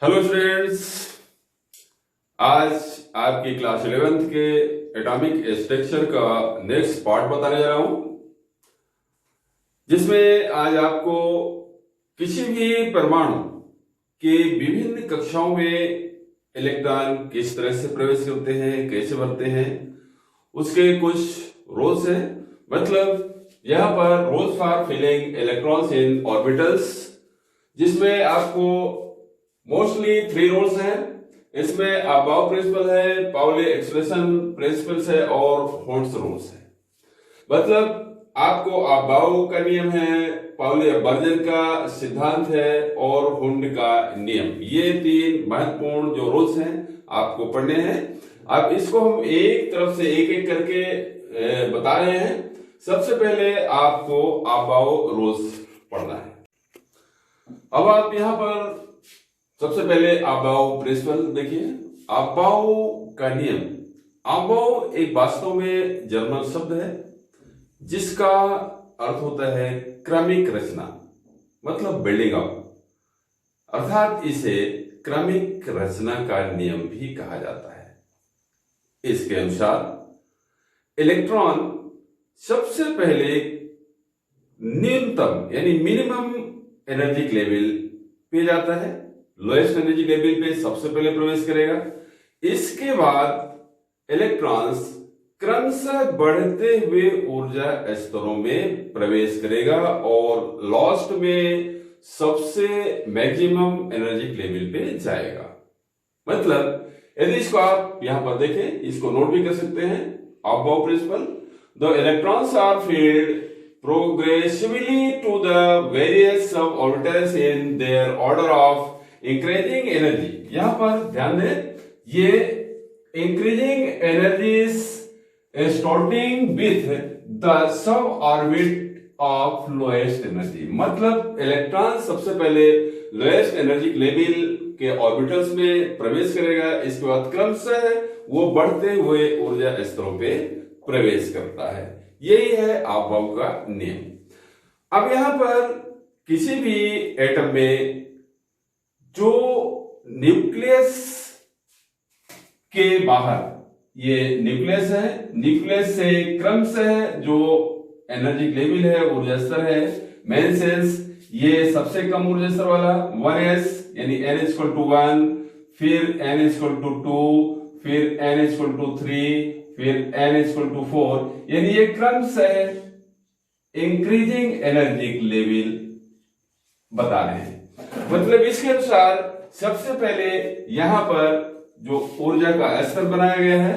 Hello students. आज आपकी class 11th के एटॉमिक स्ट्रक्चर का नेक्स्ट पार्ट बताने जा रहा हूं, जिसमें आज आपको किसी भी परमाणु के विभिन्न कक्षाओं में इलेक्ट्रॉन किस तरह से प्रवेश करते हैं, कैसे बढ़ते हैं, उसके कुछ रोल्स हैं। मतलब यहाँ पर rules for filling electrons in orbitals, जिसमें आपको मोस्टली 3 रोल्स हैं। इसमें अबाव प्रिंसिपल है, पाउली एक्सप्रेशन प्रिंसिपल्स है और होल्ट्स रूल्स है। मतलब आपको अबाव का नियम है, पाउली अपवर्जन का सिद्धांत है और हुंड का नियम। ये 3 महत्वपूर्ण जो रूल्स हैं आपको पढ़ने हैं। अब इसको हम एक तरफ से एक एक करके बता रहे हैं। सबसे पहले आपको अबाव रूल्स पढ़ना है। अब आप यहां पर सबसे पहले अबाव प्रिंसिपल देखिए। अबाव का नियम। अबाव एक वास्तव में जर्मन शब्द है जिसका अर्थ होता है क्रमिक रचना, मतलब बिल्डिंग अप, अर्थात इसे क्रमिक रचना का नियम भी कहा जाता है। इसके अनुसार इलेक्ट्रॉन सबसे पहले न्यूनतम यानी मिनिमम एनर्जी लेवल पे जाता है, लोएस्ट एनर्जी लेवल पे सबसे पहले प्रवेश करेगा। इसके बाद इलेक्ट्रॉन्स क्रमशः बढ़ते हुए ऊर्जा स्तरों में प्रवेश करेगा और लास्ट में सबसे मैक्सिमम एनर्जी लेवल पे जाएगा। मतलब यदि इसको आप यहां पर देखें, इसको नोट भी कर सकते हैं। Aufbau principle, the electrons are filled progressively to the various suborbitals in their order of increasing energy। यहां पर ध्यान दें, ये increasing energies starting with the suborbit of lowest energy। मतलब इलेक्ट्रॉन सबसे पहले लोएस्ट एनर्जी लेवल के ऑर्बिटल्स में प्रवेश करेगा, इसके बाद क्रमशः वो बढ़ते हुए ऊर्जा स्तरों पे प्रवेश करता है। यही है अबाव का नियम। अब यहां पर किसी भी एटम में जो न्यूक्लियस के बाहर, ये न्यूक्लियस है, न्यूक्लियस से क्रमशः जो एनर्जी लेवल है, ऊर्जा स्तर है, मेन सेंस ये सबसे कम ऊर्जा स्तर वाला 1s यानी n=1, फिर n=2, फिर n=3, फिर n=4, यानी ये क्रमशः इंक्रीजिंग एनर्जी लेवल बता रहे हैं। मतलब इसके अनुसार सबसे पहले यहां पर जो ऊर्जा का स्तर बनाया गया है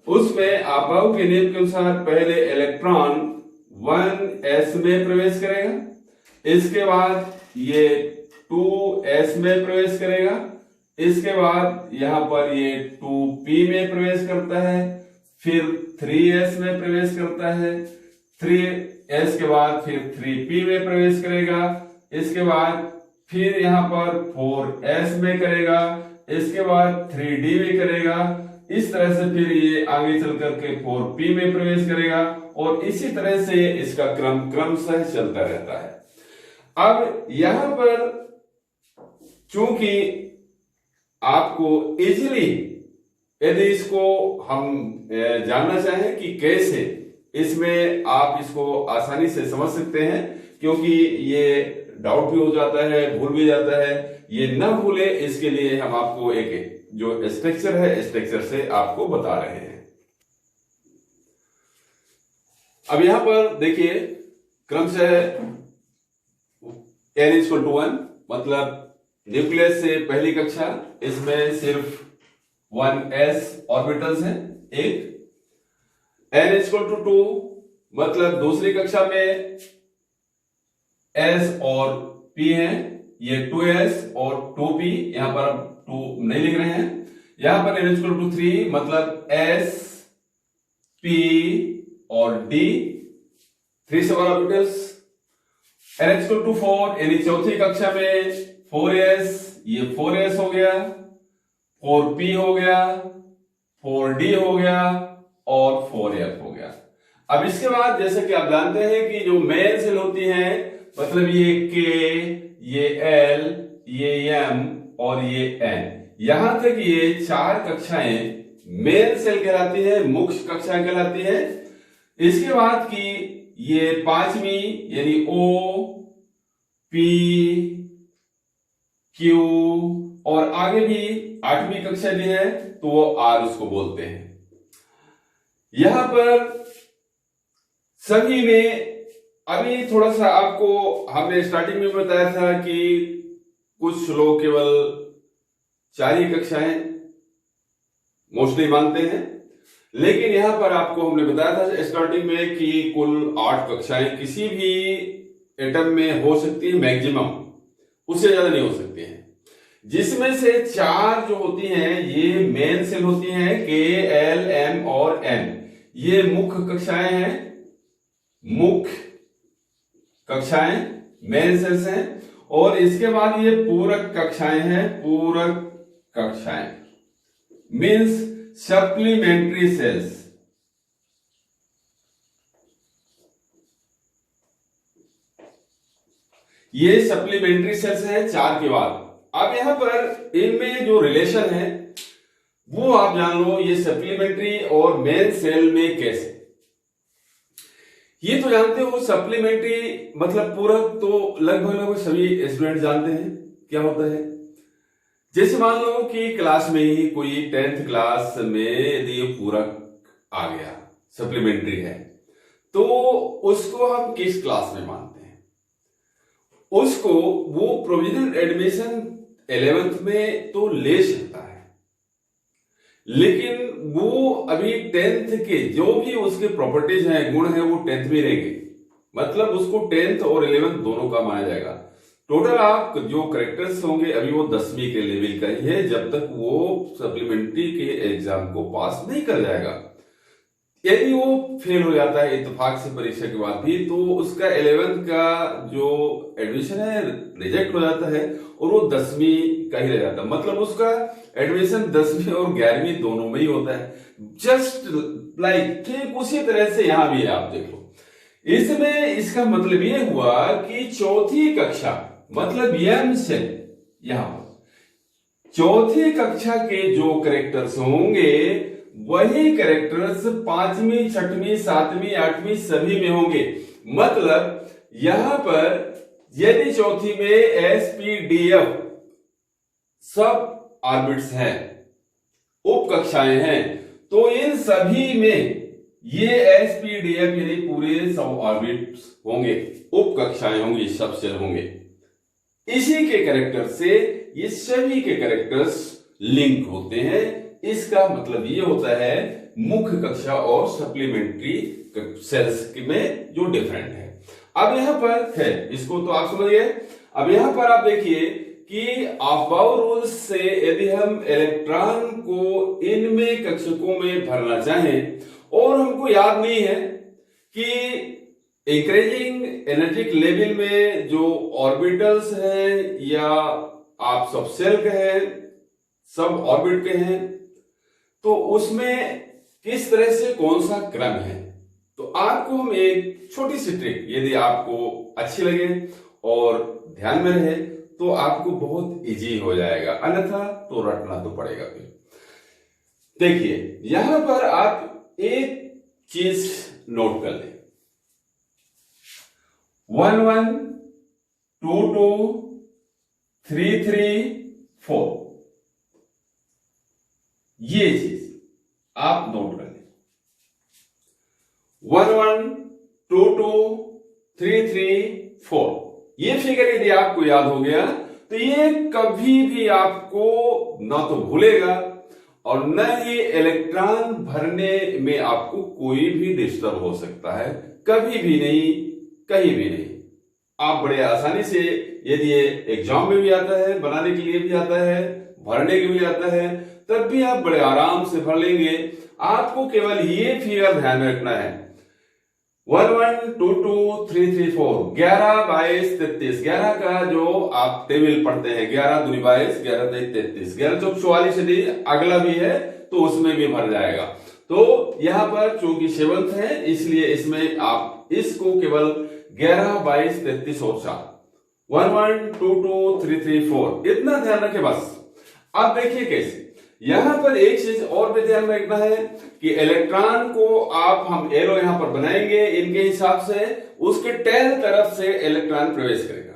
उसमें अबाव के नियम के अनुसार पहले इलेक्ट्रॉन 1s में प्रवेश करेगा, इसके बाद ये 2s में प्रवेश करेगा, इसके बाद यहां पर ये 2p में प्रवेश करता है, फिर 3s में प्रवेश करता है, 3s के बाद फिर 3p में प्रवेश करेगा, इसके बाद फिर यहां पर 4s में करेगा, इसके बाद 3d में करेगा। इस तरह से फिर ये आगे चल करके 4p में प्रवेश करेगा और इसी तरह से इसका क्रम क्रमशः चलता रहता है। अब यहां पर चूंकि आपको इजीली यदि इसको हम जानना चाहें कि कैसे, इसमें आप इसको आसानी से समझ सकते हैं, क्योंकि ये डाउट भी हो जाता है, भूल भी जाता है। ये न भूले इसके लिए हम आपको एक जो स्ट्रक्चर है, स्ट्रक्चर से आपको बता रहे हैं। अब यहां पर देखिए क्रमशः n=1, मतलब न्यूक्लियस से पहली कक्षा, इसमें सिर्फ 1s ऑर्बिटल्स हैं, एक। n=2, मतलब दूसरी कक्षा में s और p हैं, ये 2s और 2p, यहां पर हम 2 नहीं लिख रहे हैं। यहां पर n=3, मतलब s, p और d, 3 सब ऑर्बिटल्स। n=4, यानी चौथी कक्षा में 4s, ये 4s हो गया, 4p हो गया, 4d हो गया और 4f हो गया। अब इसके बाद जैसे कि आप जानते हैं कि जो मेन सेल होती हैं, मतलब ये k, ये l, ये m और ये n, यहां तक ये 4 कक्षाएं मेन सेल कहलाती है, मुख्य कक्षाएं कहलाती है। इसके बाद की ये 5वीं यानी O, P, Q और आगे भी 8वीं कक्षा भी है तो वो R उसको बोलते हैं। यहां पर सभी में अभी थोड़ा सा आपको हमने स्टार्टिंग में बताया था कि कुछ लोग केवल 4 ही कक्षाएं मोस्टली मानते हैं, लेकिन यहां पर आपको हमने बताया था स्टार्टिंग में कि कुल 8 कक्षाएं किसी भी एटम में हो सकती है, मैक्सिमम, उससे ज्यादा नहीं हो सकती हैं, जिसमें से 4 जो होती हैं ये मेन सेल होती हैं, K, L, M और N। ये मुख्य कक्षाएं हैं, मुख्य कक्षाएं मेन सेल्स हैं। और इसके बाद ये पूरक कक्षाएं हैं, पूरक कक्षाएं मीन्स सप्लीमेंट्री सेल्स। ये सप्लीमेंट्री सेल्स है 4 के बाद। अब यहां पर इनमें जो रिलेशन है वो आप जान लो, ये सप्लीमेंट्री और मेन सेल में कैसे। ये तो जानते हो सप्लीमेंट्री मतलब पूरक, तो लगभग सभी स्टूडेंट जानते हैं क्या होता है। जैसे मान लो कि क्लास में ही कोई 10th क्लास में यदि पूरक आ गया, सप्लीमेंट्री है, तो उसको हम किस क्लास में मानते हैं? उसको वो प्रोविजनल एडमिशन 11th में तो ले सकता है, लेकिन वो अभी 10th के जो भी उसके प्रॉपर्टीज हैं, गुण हैं, वो 10th में रहेंगे। मतलब उसको 10th और 11th दोनों का माना जाएगा। टोटल आप जो करेक्टर्स होंगे अभी वो 10वीं के लेवल का ही है, जब तक वो सप्लीमेंट्री के एग्जाम को पास नहीं कर जाएगा। यदि वो फेल हो जाता है इत्तेफाक से परीक्षा के बाद भी, तो उसका 11th का जो एडमिशन है रिजेक्ट हो जाता है और वो 10वीं का ही रह जाता है। मतलब उसका एडमिशन 10वीं और 11वीं दोनों में ही होता है। जस्ट लाइक ठीक उसी तरह से यहां भी है, आप देख लो। इसमें इसका मतलब ये हुआ कि 4थी कक्षा मतलब M सेल, यहां पर 4थी कक्षा के जो कैरेक्टर्स होंगे वही कैरेक्टर्स 5वीं, 6वीं, 7वीं, 8वीं सभी में होंगे। मतलब यहां पर यदि 4थी में SPDF सब ऑर्बिट्स हैं, उप कक्षाएं हैं, तो इन सभी में ये SPDF यानी पूरे सब ऑर्बिट्स होंगे, उप कक्षाएं होंगी, सब सेल होंगे। इसी के कैरेक्टर से ये सभी के कैरेक्टर्स लिंक होते हैं। इसका मतलब ये होता है मुख्य कक्षा और सप्लीमेंट्री सेल्स में जो डिफरेंट है। अब यहां पर है, इसको तो आप समझिए। अब यहां पर आप देखिए कि अफबाउ रूल्स से यदि हम इलेक्ट्रॉन को इनमें कक्षकों में भरना चाहें और हमको याद नहीं है कि इंक्रीजिंग एनर्जिक लेवल में जो ऑर्बिटल्स हैं या आप सब सेल के हैं, सब ऑर्बिट के हैं, तो उसमें किस तरह से कौन सा क्रम है, तो आपको हम एक छोटी सी ट्रिक यदि आपको अच्छी लगे और ध्यान में रहे तो आपको बहुत इजी हो जाएगा, अन्यथा तो रटना तो पड़ेगा फिर। देखिए यहां पर आप एक चीज नोट कर लें, 1 1 2 2 3 3 4, ये चीज आप नोट कर लें। 1 1 2 2 3 3 4, ये फिगर यदि आपको याद हो गया तो ये कभी भी आपको ना तो भूलेगा और न ही इलेक्ट्रॉन भरने में आपको कोई भी डिस्टर्ब हो सकता है, कभी भी नहीं, कहीं भी नहीं। आप बड़े आसानी से, यदि ये एग्जाम में भी आता है, बनाने के लिए भी आता है, भरने के लिए आता है, तब भी आप बड़े आराम से भर लेंगे। आपको केवल ये फिगर ध्यान रखना है, 1 1 2 2 3 3 4, 11 22 33, 11 का जो आप टेबल पढ़ते हैं, 11 दूनी 22, 11 दूनी 33, 11 चौक 44 यदि अगला भी है तो उसमें भी भर जाएगा। तो यहां पर चूंकि 7th है इसलिए इसमें आप इसको केवल 11 22 33 और 4, 1 1 2 2 3 3 4 इतना ध्यान रखें बस। अब देखिए कैसे, यहां पर एक चीज और भी ध्यान रखना है कि इलेक्ट्रॉन को हम एरो यहां पर बनाएंगे इनके हिसाब से, उसके टेल तरफ से इलेक्ट्रॉन प्रवेश करेगा,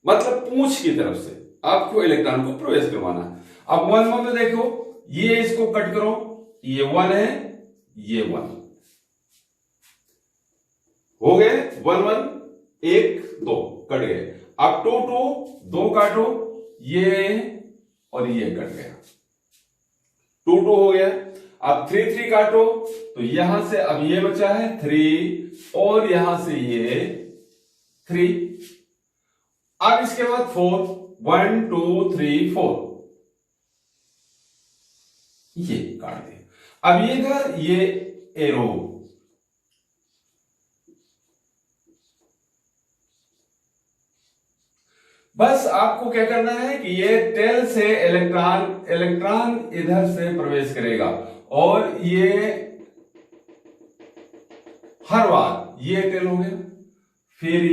मतलब पूंछ की तरफ से आपको इलेक्ट्रॉन को प्रवेश करवाना है। अब 1 1 में देखो, ये इसको कट करो, ये 1 है, ये 1 हो गए, 1 1 1 2 कट गए। अब 2 2 2 काटो, ये और ये कट गया, 2 2 हो गया। अब 3 3 काटो तो यहां से अब ये बचा है 3 और यहां से ये 3। अब इसके बाद 4 1 2 3 4 ये काट दे। अब इधर ये एरो, बस आपको क्या करना है कि ये टेल से इलेक्ट्रॉन इधर से प्रवेश करेगा और ये हर बार ये टेल हो गया, फिर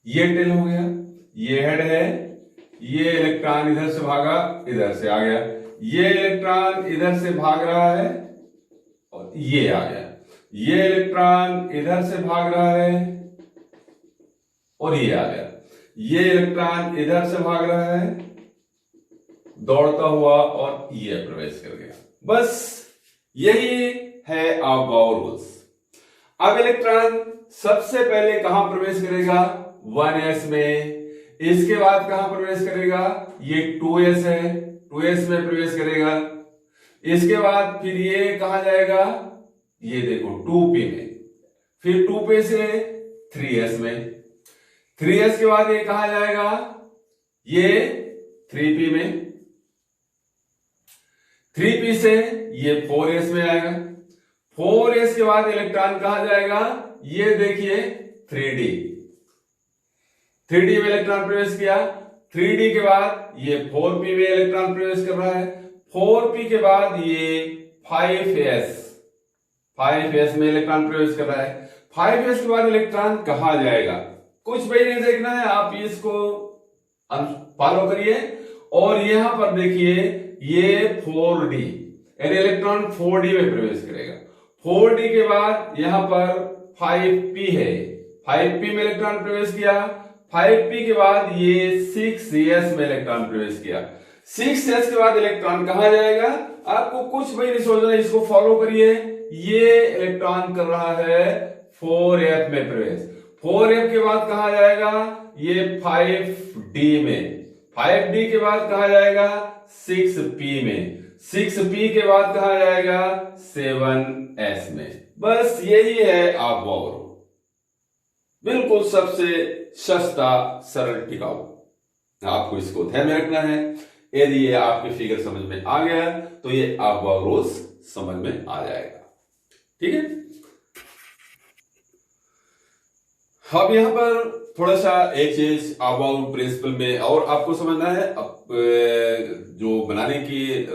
ये टेल हो गया, ये हेड है, ये इलेक्ट्रॉन इधर से भागा इधर से आ गया, ये इलेक्ट्रॉन इधर से भाग रहा है और ये आ गया, ये इलेक्ट्रॉन इधर से भाग रहा है और ये आ गया, ये इलेक्ट्रॉन इधर से भाग रहा है दौड़ता हुआ और ये प्रवेश कर गया। बस यही है अबाउ रूल्स। अब इलेक्ट्रॉन सबसे पहले कहां प्रवेश करेगा, 1s में, इसके बाद कहां प्रवेश करेगा, ये 2s है, 2s में प्रवेश करेगा, इसके बाद फिर ये कहां जाएगा, ये देखो 2p में, फिर 2p से 3s में, 3s के बाद ये कहां जाएगा, ये 3p में, 3p से ये 4s में आएगा, 4s के बाद इलेक्ट्रॉन कहां जाएगा, ये देखिए 3d में इलेक्ट्रॉन प्रवेश किया, 3d के बाद ये 4p में इलेक्ट्रॉन प्रवेश कर रहा है, 4p के बाद ये 5s में इलेक्ट्रॉन प्रवेश कर रहा है, 5s के बाद इलेक्ट्रॉन कहां जाएगा, कुछ भी नहीं देखना है, आप इसको फॉलो करिए। और यहां पर देखिए ये 4d, यानी इलेक्ट्रॉन 4d में प्रवेश करेगा, 4d के बाद यहां पर 5p है, 5p में इलेक्ट्रॉन प्रवेश किया, 5p के बाद ये 6s में इलेक्ट्रॉन प्रवेश किया, 6s के बाद इलेक्ट्रॉन कहां जाएगा, आपको कुछ भी नहीं सोचना, इसको फॉलो करिए। ये इलेक्ट्रॉन कर रहा है 4f में प्रवेश, 4f के बाद कहां जाएगा, ये 5d में, 5d के बाद कहां जाएगा, 6p में, 6p के बाद कहां जाएगा, 7s में। बस यही है अबाउ रूल, बिल्कुल सबसे सस्ता सरल टिकाऊ, आपको इसको ध्यान में रखना है। यदि ये आपके फिगर समझ में आ गया तो ये अबाउ रूल्स समझ में आ जाएगा, ठीक है। अब यहां पर थोड़ा सा एक चीज अबाउट प्रिंसिपल में और आपको समझना है, अब जो बनाने की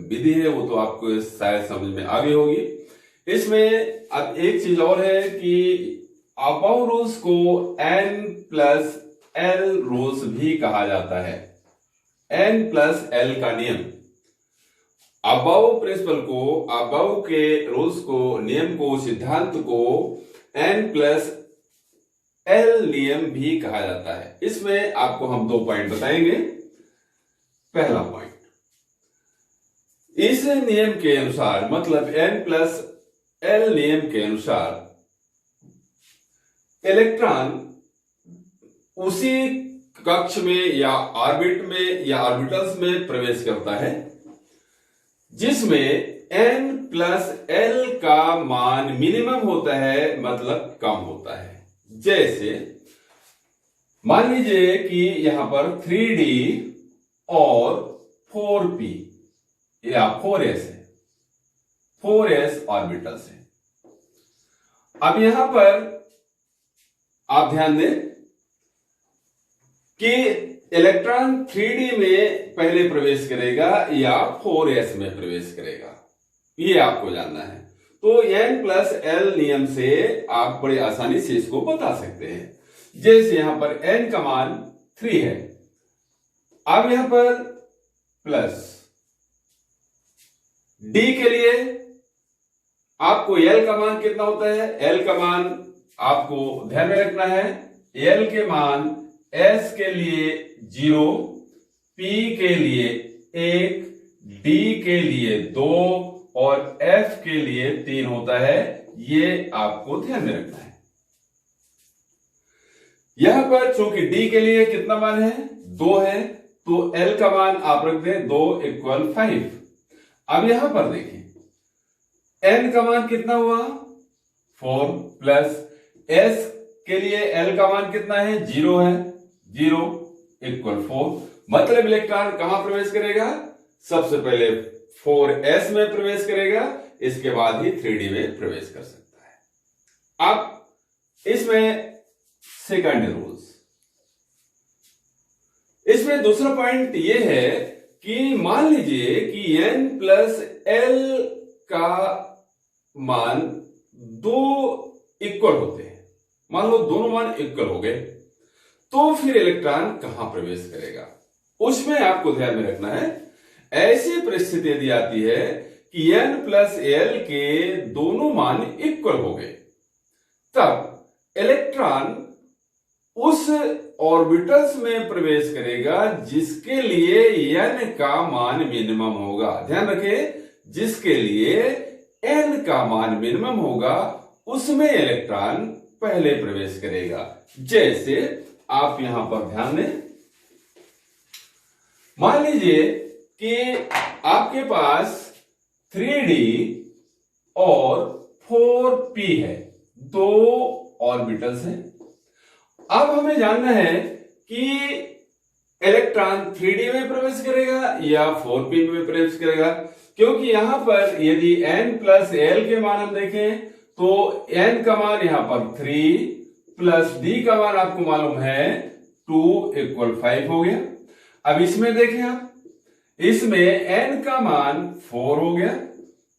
विधि है वो तो आपको शायद समझ में आ गई होगी। इसमें अब एक चीज और है कि अबाउ रूल्स को N+L रूल्स भी कहा जाता है, N+L का नियम। अबाउ प्रिंसिपल को, अबाउ के रूल्स को, नियम को, सिद्धांत को N+L नियम भी कहा जाता है। इसमें आपको हम 2 पॉइंट बताएंगे। पहला पॉइंट, इस नियम के अनुसार, मतलब N+L नियम के अनुसार इलेक्ट्रॉन उसी कक्ष में या ऑर्बिट में या ऑर्बिटल्स में प्रवेश करता है जिसमें N+L का मान मिनिमम होता है, मतलब कम होता है। जैसे मान लीजिए कि यहां पर 3d और 4p या 4s है, 4s ऑर्बिटल्स है। अब यहां पर आप ध्यान दें कि इलेक्ट्रॉन 3d में पहले प्रवेश करेगा या 4s में प्रवेश करेगा, ये आपको जानना है। तो N+L नियम से आप बड़े आसानी से इसको बता सकते हैं। जैसे यहां पर n का मान 3 है अब यहां पर प्लस डी के लिए आपको एल का मान कितना होता है, एल का मान आपको ध्यान में रखना है, एल के मान एस के लिए 0, पी के लिए 1, डी के लिए 2 और एफ के लिए 3 होता है। ये आपको ध्यान में रखना है। यहां पर चूंकि डी के लिए कितना मान है, 2 है, तो एल का मान आप रख दें 2 = 5। अब यहां पर देखिए एन का मान कितना हुआ, 4 प्लस एस के लिए एल का मान कितना है, 0 है, 0 = 4। मतलब इलेक्ट्रॉन कहां प्रवेश करेगा, सबसे पहले 4s में प्रवेश करेगा, इसके बाद ही 3d में प्रवेश कर सकता है। अब इसमें सेकंड रूल्स, इसमें दूसरा पॉइंट यह है कि मान लीजिए कि n + l का मान 2 इक्वल होते हैं, मान लो दोनों मान इक्वल हो गए, तो फिर इलेक्ट्रॉन कहां प्रवेश करेगा, उसमें आपको ध्यान में रखना है। ऐसी परिस्थिति यदि आती है कि n + l के दोनों मान इक्वल हो गए, तब इलेक्ट्रॉन उस ऑर्बिटल्स में प्रवेश करेगा जिसके लिए n का मान मिनिमम होगा। ध्यान रखें, जिसके लिए n का मान मिनिमम होगा उसमें इलेक्ट्रॉन पहले प्रवेश करेगा। जैसे आप यहां पर ध्यान दें, मान लीजिए कि आपके पास 3d और 4p है, 2 ऑर्बिटल्स हैं। अब हमें जानना है कि इलेक्ट्रॉन 3d में प्रवेश करेगा या 4p में प्रवेश करेगा, क्योंकि यहां पर यदि n + l के मान हम देखें तो n का मान यहां पर 3 प्लस d का मान आपको मालूम है 2 = 5 हो गया। अब इसमें देखें आप, इसमें n का मान 4 हो गया,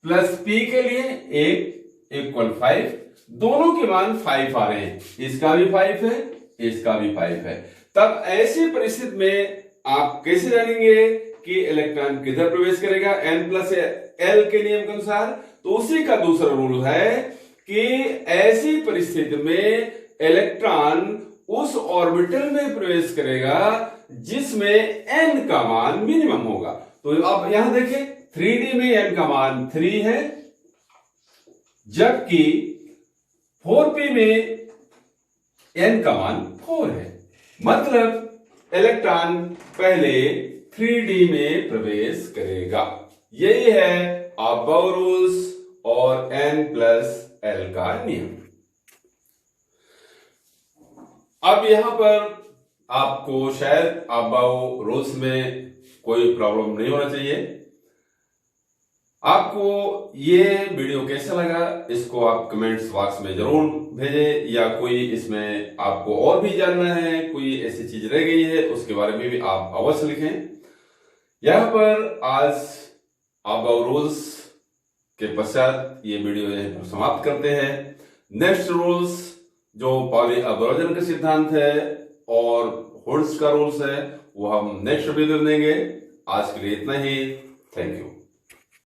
प्लस p के लिए 1 = 5, दोनों के मान 5 आ रहे हैं, इसका भी 5 है, इसका भी 5 है। तब ऐसी परिस्थिति में आप कैसे जानेंगे कि इलेक्ट्रॉन किधर प्रवेश करेगा, n + l के नियम के अनुसार? तो उसी का दूसरा रूल है कि ऐसी परिस्थिति में इलेक्ट्रॉन उस ऑर्बिटल में प्रवेश करेगा जिसमें n का मान मिनिमम होगा। तो अब यहां देखें 3d में n का मान 3 है, जबकि 4p में n का मान 4 है। मतलब इलेक्ट्रॉन पहले 3d में प्रवेश करेगा। यही है अबाव रूल्स और n + l का नियम। अब यहां पर आपको शायद अबाव रूल्स में कोई प्रॉब्लम नहीं होना चाहिए। आपको ये वीडियो कैसा लगा, इसको आप कमेंट्स बॉक्स में जरूर भेजें, या कोई इसमें आपको और भी जानना है, कोई ऐसी चीज रह गई है उसके बारे में भी आप अवश्य लिखें। यहां पर आज अबाव रूल्स के पश्चात ये वीडियो यहीं पर समाप्त करते हैं। नेक्स्ट रूल्स जो पाउली अबोर्जन का सिद्धांत है और हुड्स का रूल्स है वो हम नेक्स्ट वीडियो में देंगे। आज के लिए इतना ही। Thank you.